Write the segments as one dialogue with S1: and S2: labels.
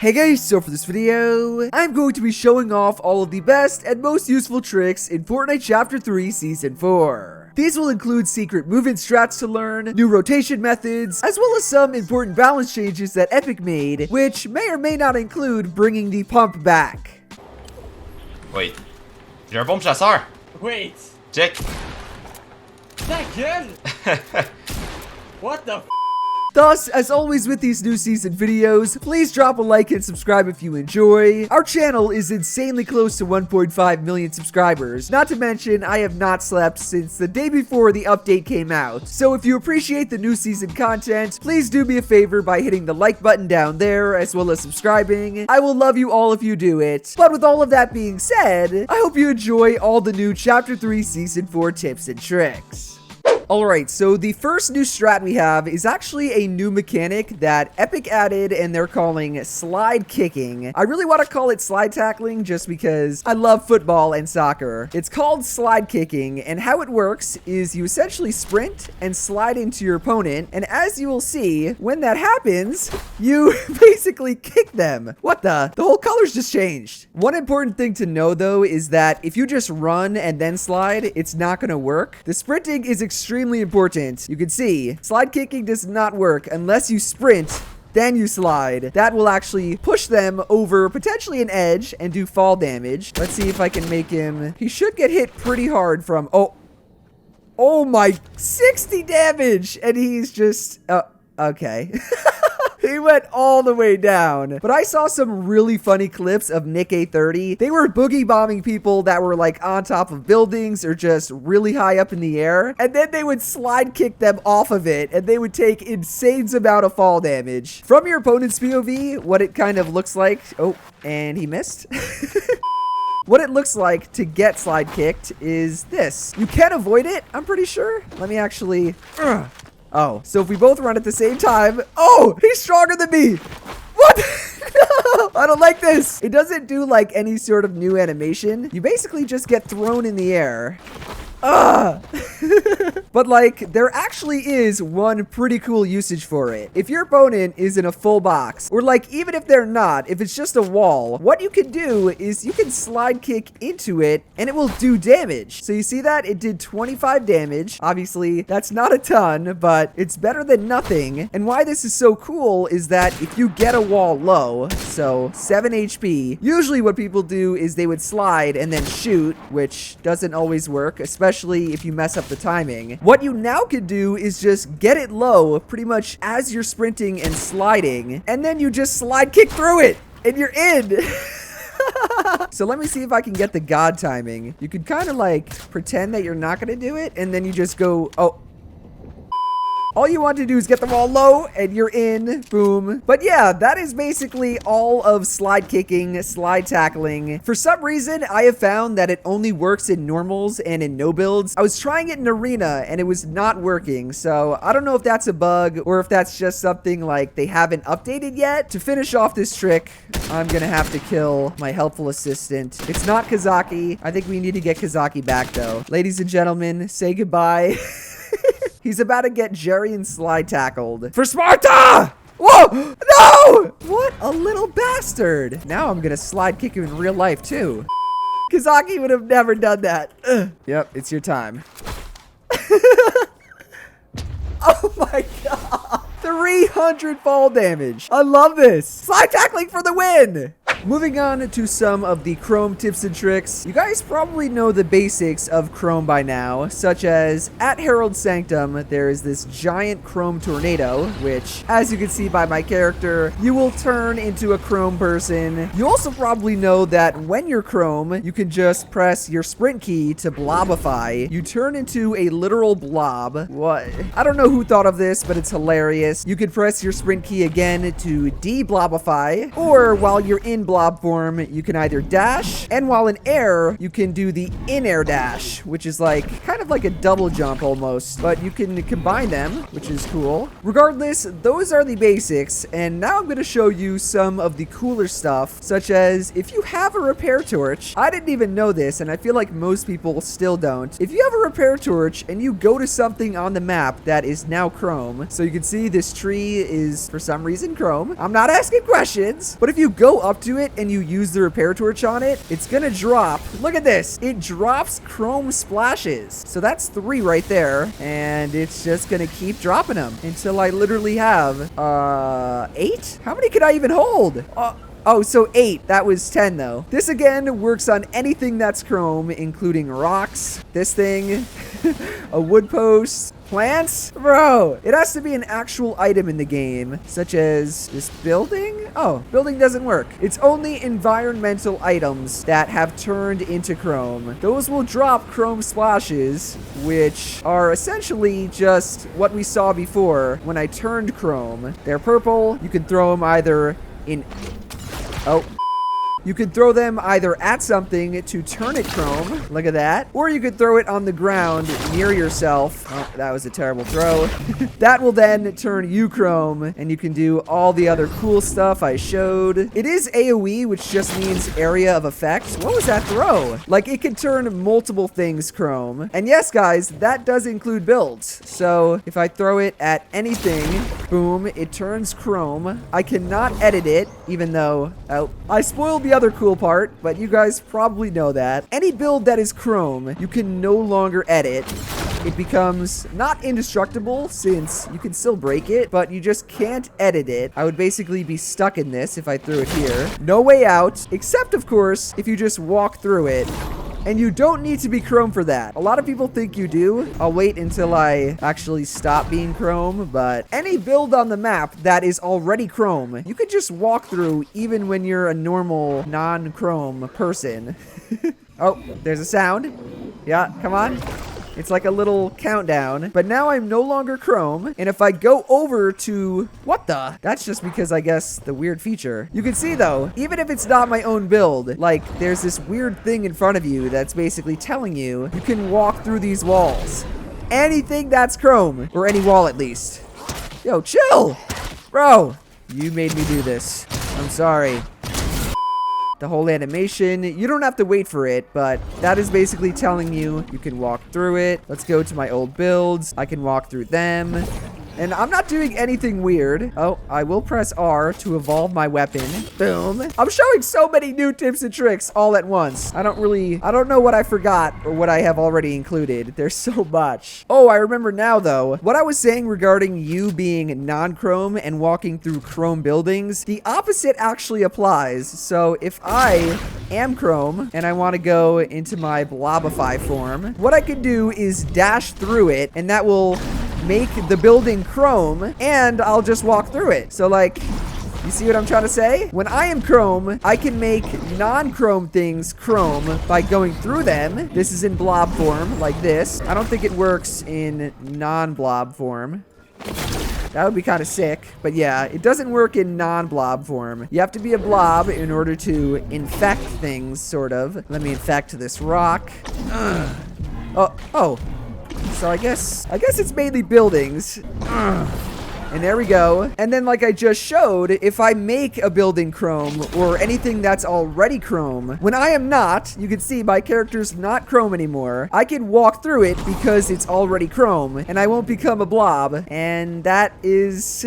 S1: Hey guys, so for this video, I'm going to be showing off all of the best and most useful tricks in Fortnite Chapter 3 Season 4. These will include secret movement strats to learn, new rotation methods, as well as some important balance changes that Epic made, which may or may not include bringing the pump back.
S2: Wait, j'ai un bombe chasseur.
S3: Wait.
S2: Check.
S3: Ta gueule. What the f?
S1: Thus, as always with these new season videos, please drop a like and subscribe if you enjoy. Our channel is insanely close to 1.5 million subscribers. Not to mention, I have not slept since the day before the update came out. So if you appreciate the new season content, please do me a favor by hitting the like button down there, as well as subscribing. I will love you all if you do it. But with all of that being said, I hope you enjoy all the new Chapter 3 Season 4 tips and tricks. Alright, so the first new strat we have is actually a new mechanic that Epic added and they're calling slide kicking. I really want to call it slide tackling just because I love football and soccer. It's called slide kicking, and how it works is you essentially sprint and slide into your opponent, and as you will see, when that happens, you basically kick them. What the? The whole colors just changed. One important thing to know though is that if you just run and then slide, it's not going to work. The sprinting is extremely important. You can see, slide kicking does not work unless you sprint, then you slide. That will actually push them over potentially an edge and do fall damage. Let's see if I can make him... He should get hit pretty hard from... Oh my, 60 damage! And he's just... okay. He went all the way down. But I saw some really funny clips of Nick A30. They were boogie bombing people that were like on top of buildings or just really high up in the air. And then they would slide kick them off of it and they would take insane amount of fall damage. From your opponent's POV, what it kind of looks like. Oh, and he missed. What it looks like to get slide kicked is this. You can avoid it, I'm pretty sure. Let me actually... Oh, so if we both run at the same time... Oh, he's stronger than me! What? No, I don't like this. It doesn't do like any sort of new animation. You basically just get thrown in the air. But like, there actually is one pretty cool usage for it. If your opponent is in a full box, or like even if they're not, if it's just a wall, what you can do is you can slide kick into it and it will do damage. So you see that? It did 25 damage. Obviously, that's not a ton, but it's better than nothing. And why this is so cool is that if you get a wall low, so 7 HP, usually what people do is they would slide and then shoot, which doesn't always work, especially if you mess up the timing. What you now can do is just get it low pretty much as you're sprinting and sliding, and then you just slide kick through it and you're in. So let me see if I can get the God timing. You could kind of like pretend that you're not going to do it, and then you just go, oh. All you want to do is get them all low and you're in. Boom. But yeah, that is basically all of slide kicking, slide tackling. For some reason, I have found that it only works in normals and in no builds. I was trying it in arena and it was not working. So I don't know if that's a bug or if that's just something like they haven't updated yet. To finish off this trick, I'm going to have to kill my helpful assistant. It's not Kazaki. I think we need to get Kazaki back though. Ladies and gentlemen, say goodbye. He's about to get Jerian slide tackled. For Sparta! Whoa! No! What a little bastard. Now I'm gonna slide kick him in real life too. Kazaki would have never done that. Ugh. Yep, it's your time. Oh my god. 300 fall damage. I love this. Slide tackling for the win. Moving on to some of the Chrome tips and tricks. You guys probably know the basics of Chrome by now, such as at Herald Sanctum, there is this giant Chrome tornado, which, as you can see by my character, you will turn into a Chrome person. You also probably know that when you're Chrome, you can just press your sprint key to blobify. You turn into a literal blob. What? I don't know who thought of this, but it's hilarious. You can press your sprint key again to de-blobify, or while you're in blobify, blob form, you can either dash, and while in air, you can do the in-air dash, which is like kind of like a double jump almost, but you can combine them, which is cool. Regardless, those are the basics, and now I'm going to show you some of the cooler stuff, such as if you have a repair torch. I didn't even know this, and I feel like most people still don't. If you have a repair torch and you go to something on the map that is now chrome, so you can see this tree is for some reason chrome. I'm not asking questions, but if you go up to it and you use the repair torch on it, it's gonna drop. Look at this. It drops chrome splashes. So that's 3 right there, and it's just gonna keep dropping them until I literally have 8. How many can I even hold? Oh, so 8. That was 10, though. This, again, works on anything that's chrome, including rocks, this thing, a wood post, plants. Bro, it has to be an actual item in the game, such as this building. Oh, building doesn't work. It's only environmental items that have turned into chrome. Those will drop chrome splashes, which are essentially just what we saw before when I turned chrome. They're purple. You can throw them either in... Oh. You could throw them either at something to turn it chrome, look at that, or you could throw it on the ground near yourself. Oh, that was a terrible throw. That will then turn you chrome, and you can do all the other cool stuff I showed. It is AoE, which just means area of effect. What was that throw? Like, it can turn multiple things chrome. And yes, guys, that does include builds. So if I throw it at anything, boom, it turns chrome. I cannot edit it, even though, oh, I spoiled the other cool part, but you guys probably know that. Any build that is chrome, you can no longer edit. It becomes not indestructible, since you can still break it, but you just can't edit it. I would basically be stuck in this if I threw it here. No way out, except, of course, if you just walk through it. And you don't need to be chrome for that. A lot of people think you do. I'll wait until I actually stop being chrome, but any build on the map that is already chrome, you could just walk through even when you're a normal non-chrome person. Oh, there's a sound. Yeah, come on. It's like a little countdown, but now I'm no longer chrome. And if I go over to, what the? That's just because I guess the weird feature. You can see though, even if it's not my own build, like there's this weird thing in front of you that's basically telling you you can walk through these walls. Anything that's chrome, or any wall at least. Yo, chill. Bro, you made me do this. I'm sorry. The whole animation, you don't have to wait for it, but that is basically telling you you can walk through it. Let's go to my old builds. I can walk through them. And I'm not doing anything weird. Oh, I will press R to evolve my weapon. Boom. I'm showing so many new tips and tricks all at once. I don't know what I forgot or what I have already included. There's so much. Oh, I remember now though. What I was saying regarding you being non-chrome and walking through chrome buildings, the opposite actually applies. So if I am chrome and I want to go into my blobify form, what I can do is dash through it, and that will make the building chrome, and I'll just walk through it. So like, you see what I'm trying to say? When I am chrome, I can make non-chrome things chrome by going through them. This is in blob form, like this. I don't think it works in non-blob form. That would be kind of sick, but yeah, it doesn't work in non-blob form. You have to be a blob in order to infect things, sort of. Let me infect this rock. Oh. So I guess it's mainly buildings. And there we go. And then like I just showed, if I make a building chrome or anything that's already chrome, when I am not, you can see my character's not chrome anymore. I can walk through it because it's already chrome and I won't become a blob. And that is,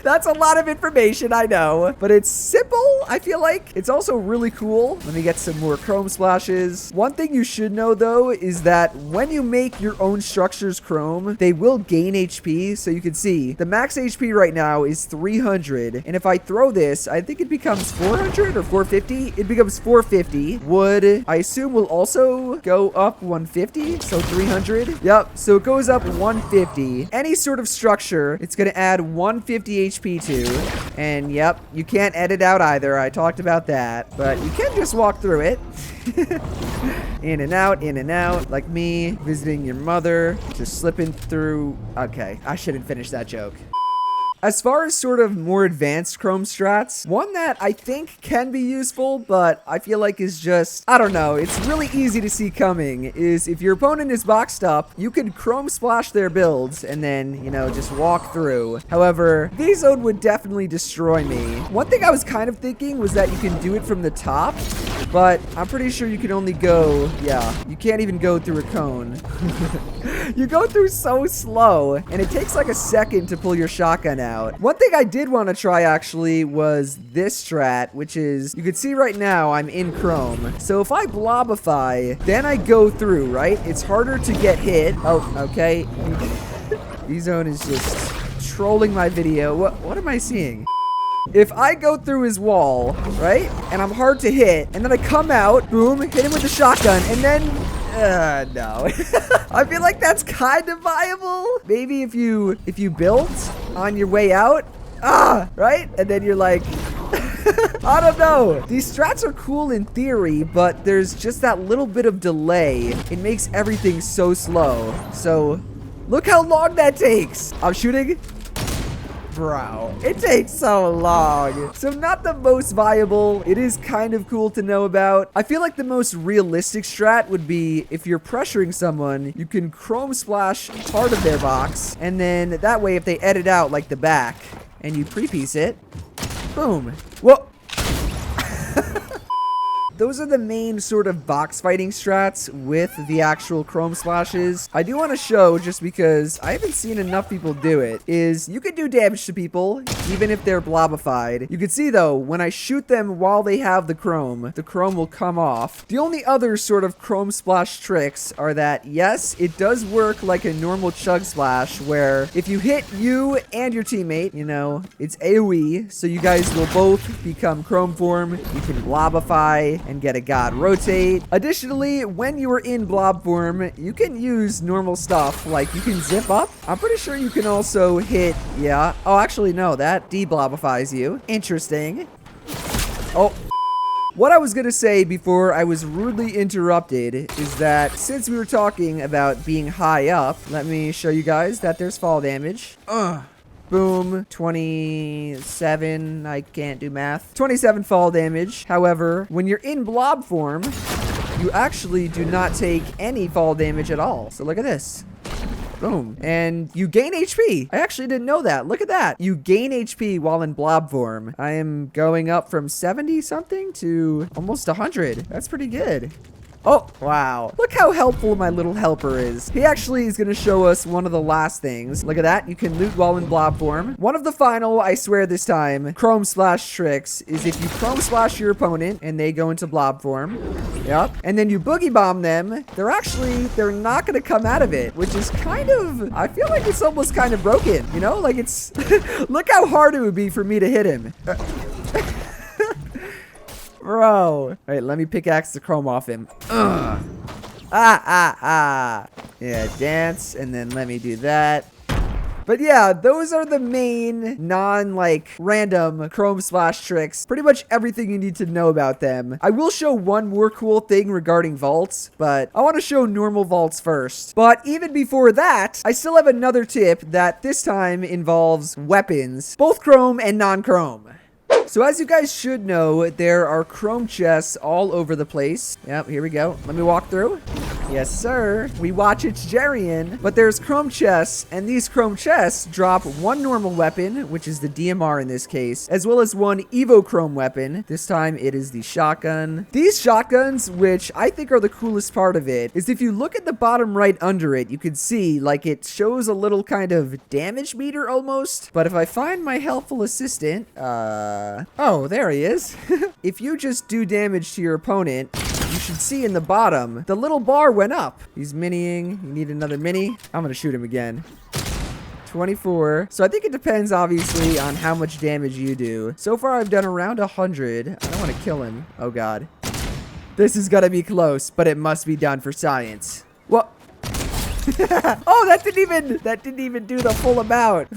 S1: that's a lot of information, I know, but it's simple. I feel like it's also really cool. Let me get some more chrome splashes. One thing you should know though, is that when you make your own structures chrome, they will gain HP. So you can see the max HP right now is 300, and if I throw this, I think it becomes 400 or 450. It becomes 450. Wood, I assume, will also go up 150, so 300. Yep, so it goes up 150. Any sort of structure, it's gonna add 150 HP to, and yep, you can't edit out either. I talked about that, but you can just walk through it. In and out, like me visiting your mother, just slipping through. Okay, I shouldn't finish that joke. As far as sort of more advanced Chrome strats, one that I think can be useful, but I feel like is just, I don't know, it's really easy to see coming, is if your opponent is boxed up, you can Chrome splash their builds and then, you know, just walk through. However, V-Zone would definitely destroy me. One thing I was kind of thinking was that you can do it from the top, but I'm pretty sure you can only go, yeah, you can't even go through a cone. You go through so slow, and it takes like a second to pull your shotgun out. One thing I did want to try actually was this strat, which is, you can see right now I'm in Chrome. So if I blobify, then I go through, right? It's harder to get hit. Oh, okay. V-Zone is just trolling my video. What am I seeing? If I go through his wall, right, and I'm hard to hit, and then I come out, boom, hit him with the shotgun, and then, no. I feel like that's kind of viable. Maybe if you build on your way out, right, and then you're like, I don't know. These strats are cool in theory, but there's just that little bit of delay. It makes everything so slow. So, look how long that takes. I'm shooting. Bro, it takes so long. So not the most viable. It is kind of cool to know about. I feel like the most realistic strat would be if you're pressuring someone, you can Chrome splash part of their box, and then that way if they edit out like the back and you pre-piece it, boom. Whoa. Those are the main sort of box fighting strats with the actual Chrome splashes. I do want to show, just because I haven't seen enough people do it, is you can do damage to people even if they're blobified. You can see though, when I shoot them while they have the Chrome will come off. The only other sort of Chrome splash tricks are that, yes, it does work like a normal chug splash, where if you hit you and your teammate, you know, it's AoE, so you guys will both become Chrome form. You can blobify and get a god rotate. Additionally, when you are in blob form, you can use normal stuff, like you can zip up. I'm pretty sure you can also hit, yeah. Oh, actually, no, that deblobifies you. Interesting. Oh. What I was gonna say before I was rudely interrupted is that since we were talking about being high up, let me show you guys that there's fall damage. Boom, 27, I can't do math. 27 fall damage. However, when you're in blob form, you actually do not take any fall damage at all. So look at this. Boom. And you gain HP. I actually didn't know that. Look at that. You gain HP while in blob form. I am going up from 70 something to almost 100. That's pretty good. Oh, wow. Look how helpful my little helper is. He actually is going to show us one of the last things. Look at that. You can loot while in blob form. One of the final, I swear this time, Chrome splash tricks is if you Chrome splash your opponent and they go into blob form. Yep. And then you boogie bomb them. They're not going to come out of it, which is kind of, I feel like it's almost kind of broken, you know? Like it's, look how hard it would be for me to hit him. Bro. Wait, let me pickaxe the Chrome off him. Yeah, dance, and then let me do that. But yeah, those are the main random Chrome splash tricks. Pretty much everything you need to know about them. I will show one more cool thing regarding vaults, but I want to show normal vaults first. But even before that, I still have another tip that this time involves weapons, both Chrome and non-Chrome. So as you guys should know, there are Chrome chests all over the place. Yep, here we go. Let me walk through. Yes, sir. We watch itsJerian. But there's Chrome chests, and these Chrome chests drop one normal weapon, which is the DMR in this case, as well as one EvoChrome weapon. This time it is the shotgun. These shotguns, which I think are the coolest part of it, is if you look at the bottom right under it, you can see like it shows a little kind of damage meter almost. But if I find my helpful assistant, oh, there he is. If you just do damage to your opponent, you should see in the bottom, the little bar went up. He's minying. You need another mini. I'm gonna shoot him again. 24. So I think it depends, obviously, on how much damage you do. So far, I've done around 100. I don't want to kill him. Oh, God. This is gonna be close, but it must be done for science. What? Oh, that didn't even do the full amount.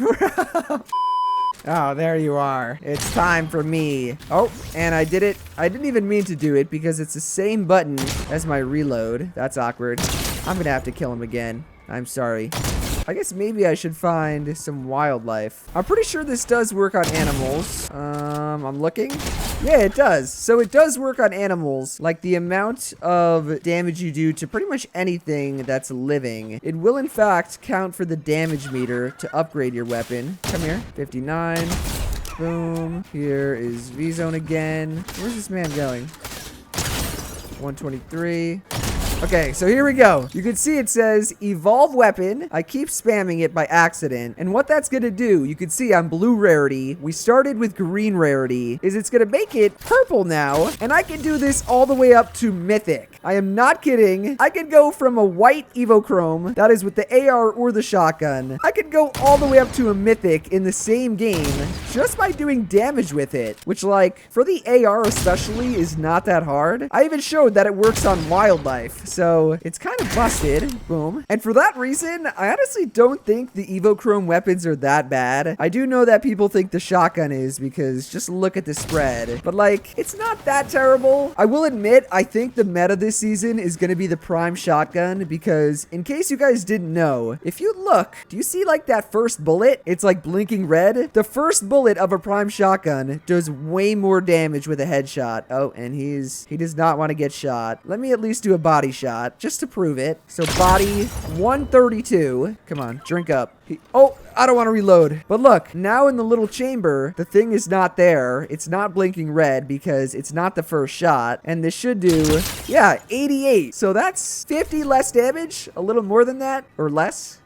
S1: Oh, there you are. It's time for me. Oh, and I did it. I didn't even mean to do it because it's the same button as my reload. That's awkward. I'm gonna have to kill him again. I'm sorry. I guess maybe I should find some wildlife. I'm pretty sure this does work on animals. I'm looking. Yeah, it does. So it does work on animals. Like the amount of damage you do to pretty much anything that's living. It will in fact count for the damage meter to upgrade your weapon. Come here. 59. Boom. Here is V-Zone again. Where's this man going? 123. Okay, so here we go. You can see it says Evolve Weapon. I keep spamming it by accident. And what that's gonna do, you can see I'm blue rarity. We started with green rarity. Is it's gonna make it purple now. And I can do this all the way up to mythic. I am not kidding. I can go from a white EvoChrome, that is with the AR or the shotgun. I could go all the way up to a mythic in the same game just by doing damage with it. Which, like, for the AR especially is not that hard. I even showed that it works on wildlife. So it's kind of busted. Boom. And for that reason, I honestly don't think the EvoChrome weapons are that bad. I do know that people think the shotgun is because just look at the spread. But like, it's not that terrible. I will admit, I think the meta this season is going to be the prime shotgun because in case you guys didn't know, if you look, do you see like that first bullet? It's like blinking red. The first bullet of a prime shotgun does way more damage with a headshot. Oh, and he does not want to get shot. Let me at least do a body shot just to prove it. So body 132. Come on, drink up. Oh, I don't want to reload. But look, now in the little chamber, the thing is not there. It's not blinking red because it's not the first shot. And this should do, yeah, 88. So that's 50 less damage. A little more than that or less.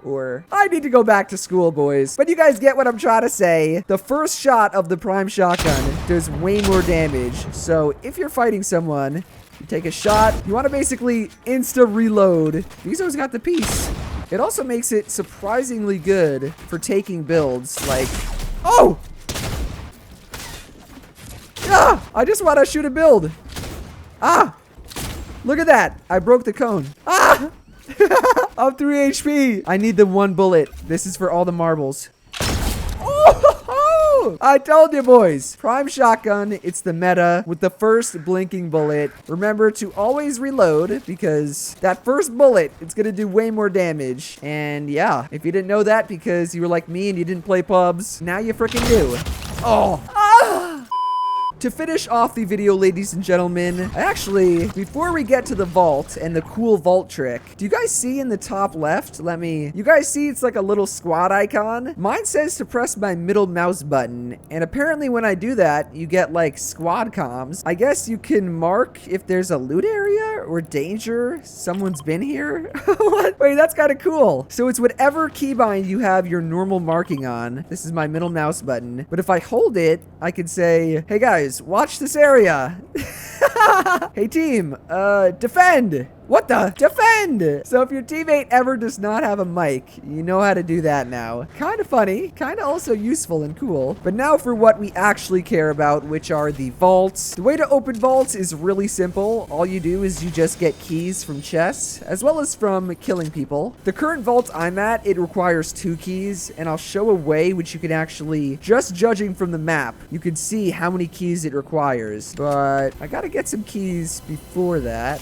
S1: Or I need to go back to school, boys. But you guys get what I'm trying to say. The first shot of the prime shotgun does way more damage. So if you're fighting someone, you take a shot, you want to basically insta reload. Vizo's got the piece. It also makes it surprisingly good for taking builds like, oh! Ah! I just want to shoot a build. Ah! Look at that. I broke the cone. Ah! I'm 3 HP. I need the one bullet. This is for all the marbles. Oh! I told you, boys. Prime shotgun. It's the meta with the first blinking bullet. Remember to always reload because that first bullet, it's going to do way more damage. And yeah, if you didn't know that because you were like me and you didn't play pubs, now you freaking do. Oh. Ah! To finish off the video, ladies and gentlemen, actually, before we get to the vault and the cool vault trick, do you guys see in the top left? You guys see it's like a little squad icon? Mine says to press my middle mouse button, and apparently when I do that, you get like squad comms. I guess you can mark if there's a loot area or danger, someone's been here. What? Wait, that's kind of cool. So it's whatever keybind you have your normal marking on. This is my middle mouse button, but if I hold it, I can say, hey guys, watch this area. Hey team, defend. What the? Defend! So if your teammate ever does not have a mic, you know how to do that now. Kind of funny, kind of also useful and cool. But now for what we actually care about, which are the vaults. The way to open vaults is really simple. All you do is you just get keys from chests, as well as from killing people. The current vault I'm at, it requires 2 keys, and I'll show a way which you can actually, just judging from the map, you can see how many keys it requires. But I gotta get some keys before that.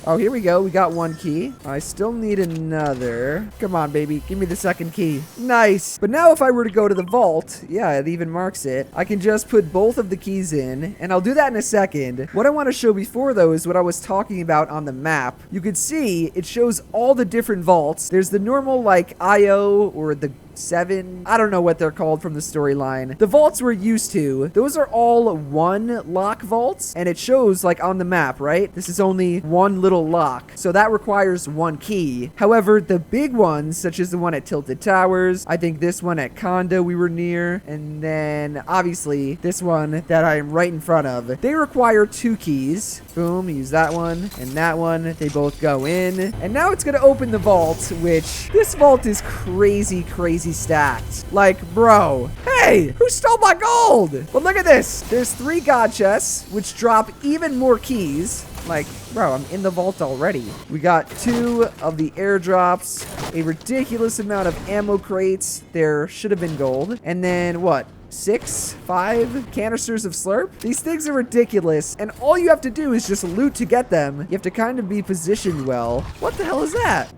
S1: Oh, here we go. We got 1 key. I still need another. Come on, baby. Give me the 2nd key. Nice. But now if I were to go to the vault, yeah, it even marks it. I can just put both of the keys in, and I'll do that in a second. What I want to show before, though, is what I was talking about on the map. You can see it shows all the different vaults. There's the normal, like, IO or the 7. I don't know what they're called from the storyline. The vaults we're used to, those are all 1 lock vaults, and it shows like on the map, right? This is only 1 little lock, so that requires 1 key. However, the big ones, such as the one at Tilted Towers, I think this one at Condo we were near, and then obviously this one that I am right in front of, they require 2 keys. Boom, use that one and that one. They both go in, and now it's gonna open the vault, which this vault is crazy stacked. Like, bro, hey, who stole my gold? But look at this. There's 3 god chests, which drop even more keys. Like, bro, I'm in the vault already. We got 2 of the airdrops, a ridiculous amount of ammo crates. There should have been gold. And then what? 5 canisters of slurp. These things are ridiculous, and all you have to do is just loot to get them. You have to kind of be positioned well. What the hell is that?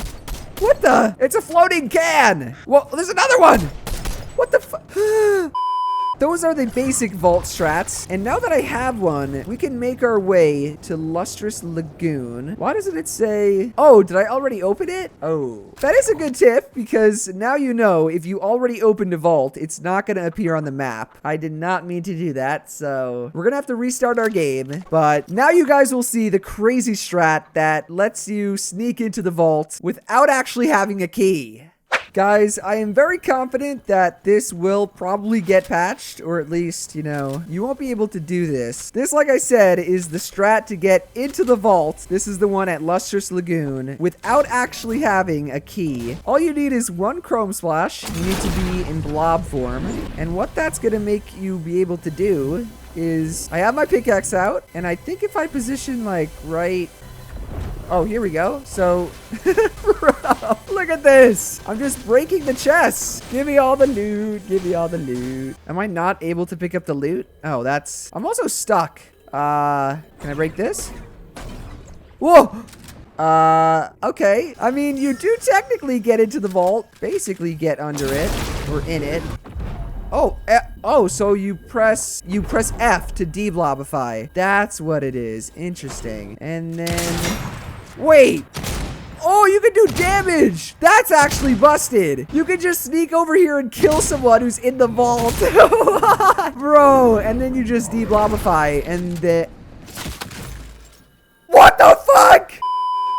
S1: What the? It's a floating can. Well, there's another one. What the fuck? Those are the basic vault strats. And now that I have one, we can make our way to Lustrous Lagoon. Why doesn't it say... Oh, did I already open it? Oh, that is a good tip because now you know if you already opened a vault, it's not going to appear on the map. I did not mean to do that. So we're going to have to restart our game. But now you guys will see the crazy strat that lets you sneak into the vault without actually having a key. Guys, I am very confident that this will probably get patched, or at least, you know, you won't be able to do this. This, like I said, is the strat to get into the vault. This is the one at Lustrous Lagoon without actually having a key. All you need is one Chrome Splash. You need to be in Blob form. And what that's going to make you be able to do is, I have my pickaxe out, and I think if I position, like, right... Oh, here we go. So, bro, look at this. I'm just breaking the chests. Give me all the loot. Give me all the loot. Am I not able to pick up the loot? Oh, that's... I'm also stuck. Can I break this? Whoa. Okay. I mean, you do technically get into the vault. Basically get under it. Or in it. Oh, so you press F to deblobify. That's what it is. Interesting. And then... Wait! Oh, you can do damage! That's actually busted! You can just sneak over here and kill someone who's in the vault. Bro, and then you just deblobify and the... What the fuck?!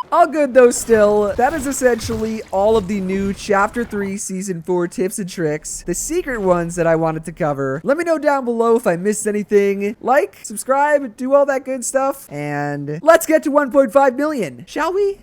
S1: All good though still. That is essentially all of the new Chapter 3 Season 4 tips and tricks. The secret ones that I wanted to cover. Let me know down below if I missed anything. Like, subscribe, do all that good stuff. And let's get to 1.5 million, shall we?